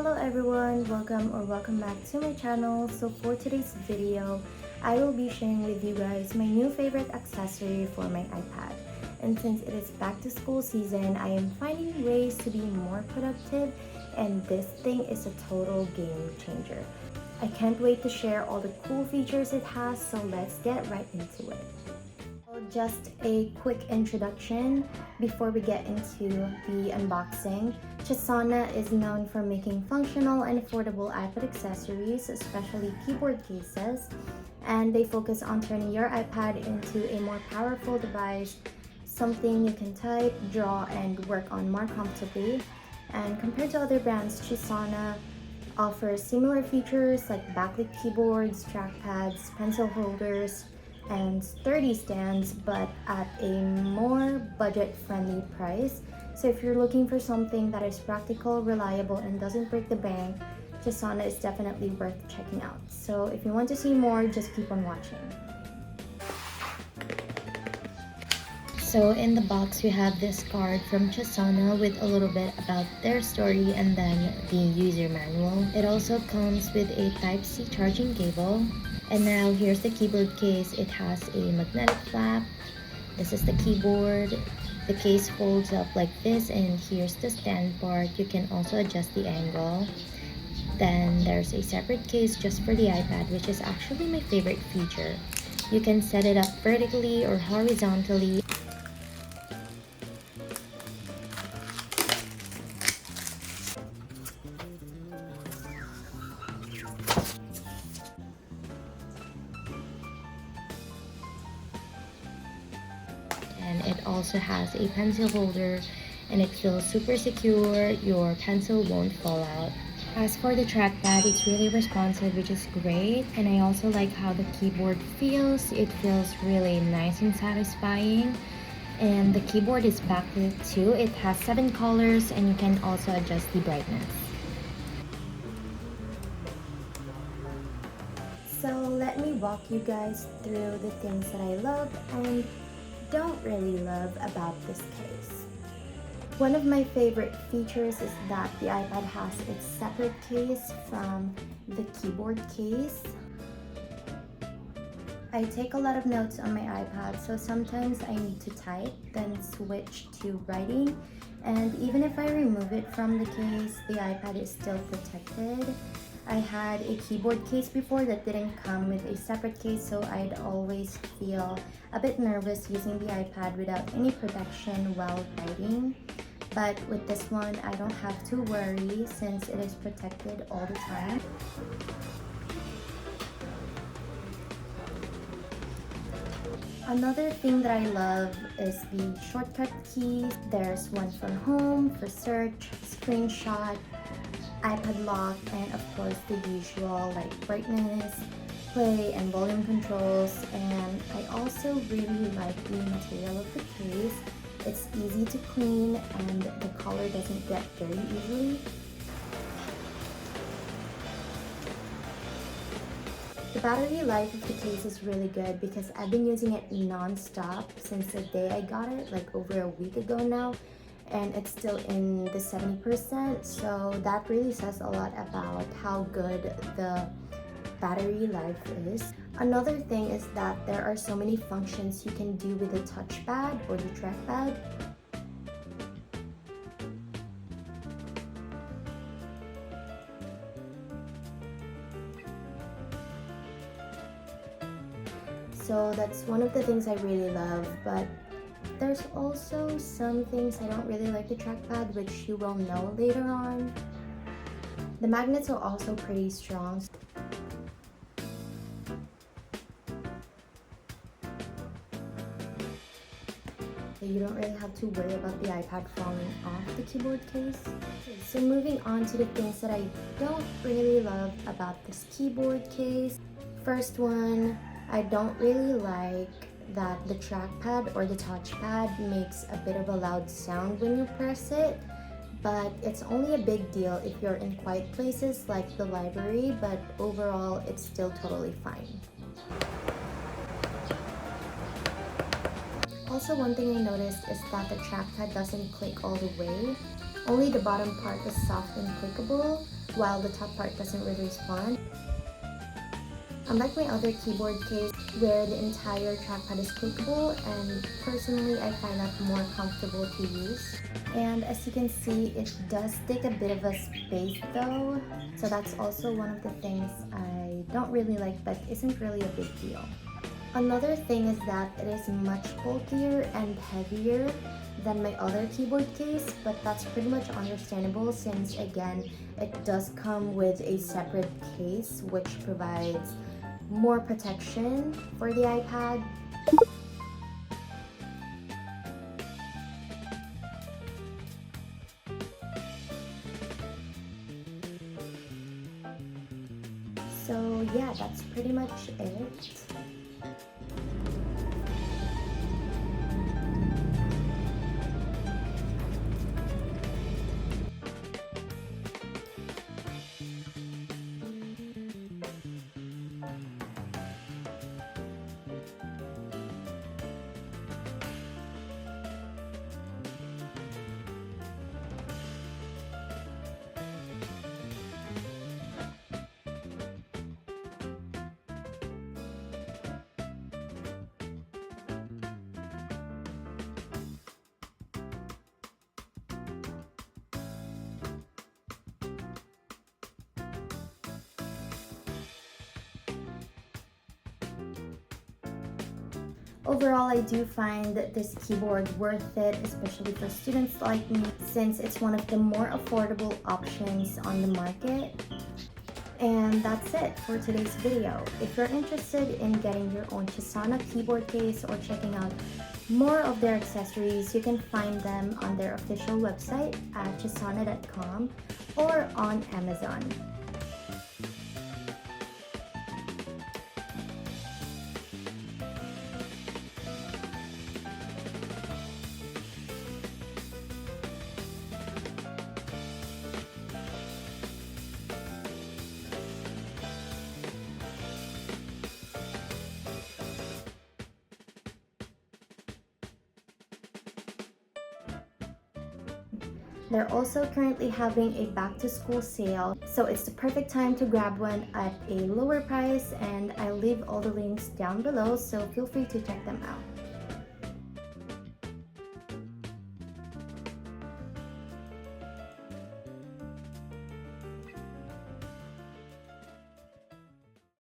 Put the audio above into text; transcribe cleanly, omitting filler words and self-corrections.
Hello everyone, welcome back to my channel. So for today's video, I will be sharing with you guys my new favorite accessory for my iPad. And since it is back to school season, I am finding ways to be more productive, and this thing is a total game changer. I can't wait to share all the cool features it has, so let's get right into it. Just a quick introduction before we get into the unboxing. Chesona is known for making functional and affordable iPad accessories, especially keyboard cases, and they focus on turning your iPad into a more powerful device, something you can type, draw, and work on more comfortably. And compared to other brands, Chesona offers similar features like backlit keyboards, trackpads, pencil holders, and sturdy stands, but at a more budget-friendly price. So if you're looking for something that is practical, reliable, and doesn't break the bank, Chesona is definitely worth checking out. So if you want to see more, just keep on watching. So in the box, we have this card from Chesona with a little bit about their story and then the user manual. It also comes with a Type-C charging cable. And now here's the keyboard case. It has a magnetic flap. This is the keyboard. The case folds up like this, and here's the stand part. You can also adjust the angle. Then there's a separate case just for the iPad, which is actually my favorite feature. You can set it up vertically or horizontally. And it also has a pencil holder, and it feels super secure. Your pencil won't fall out. As for the trackpad, it's really responsive, which is great, and I also like how the keyboard feels. It feels really nice and satisfying. And the keyboard is backlit too. It has 7 colors, and you can also adjust the brightness. So let me walk you guys through the things that I love and don't really love about this case. One of my favorite features is that the iPad has its separate case from the keyboard case. I take a lot of notes on my iPad, so sometimes I need to type, then switch to writing, and even if I remove it from the case, the iPad is still protected. I had a keyboard case before that didn't come with a separate case, so I'd always feel a bit nervous using the iPad without any protection while writing. But with this one, I don't have to worry since it is protected all the time. Another thing that I love is the shortcut keys. There's one for home, for search, screenshot, iPad lock, and of course the usual like brightness, play, and volume controls. And I also really like the material of the case. It's easy to clean and the color doesn't get dirty easily. The battery life of the case is really good because I've been using it non-stop since the day I got it, like over a week ago now, and it's still in the 70%, so that really says a lot about how good the battery life is. Another thing is that there are so many functions you can do with the touchpad or the trackpad. So that's one of the things I really love, but there's also some things I don't really like the trackpad, which you will know later on. The magnets are also pretty strong. So you don't really have to worry about the iPad falling off the keyboard case. So moving on to the things that I don't really love about this keyboard case. First one, I don't really like that the trackpad or the touchpad makes a bit of a loud sound when you press it, but it's only a big deal if you're in quiet places like the library, but overall it's still totally fine. Also, one thing I noticed is that the trackpad doesn't click all the way. Only the bottom part is soft and clickable, while the top part doesn't really respond. Unlike my other keyboard case where the entire trackpad is clickable, and personally I find that more comfortable to use. And as you can see, it does take a bit of a space though, so that's also one of the things I don't really like but isn't really a big deal. Another thing is that it is much bulkier and heavier than my other keyboard case, but that's pretty much understandable since again it does come with a separate case which provides more protection for the iPad. So yeah, that's pretty much it. Overall, I do find this keyboard worth it, especially for students like me, since it's one of the more affordable options on the market. And that's it for today's video. If you're interested in getting your own Chesona keyboard case or checking out more of their accessories, you can find them on their official website at chesona.com or on Amazon. They're also currently having a back to school sale, so it's the perfect time to grab one at a lower price, and I'll leave all the links down below, so feel free to check them out.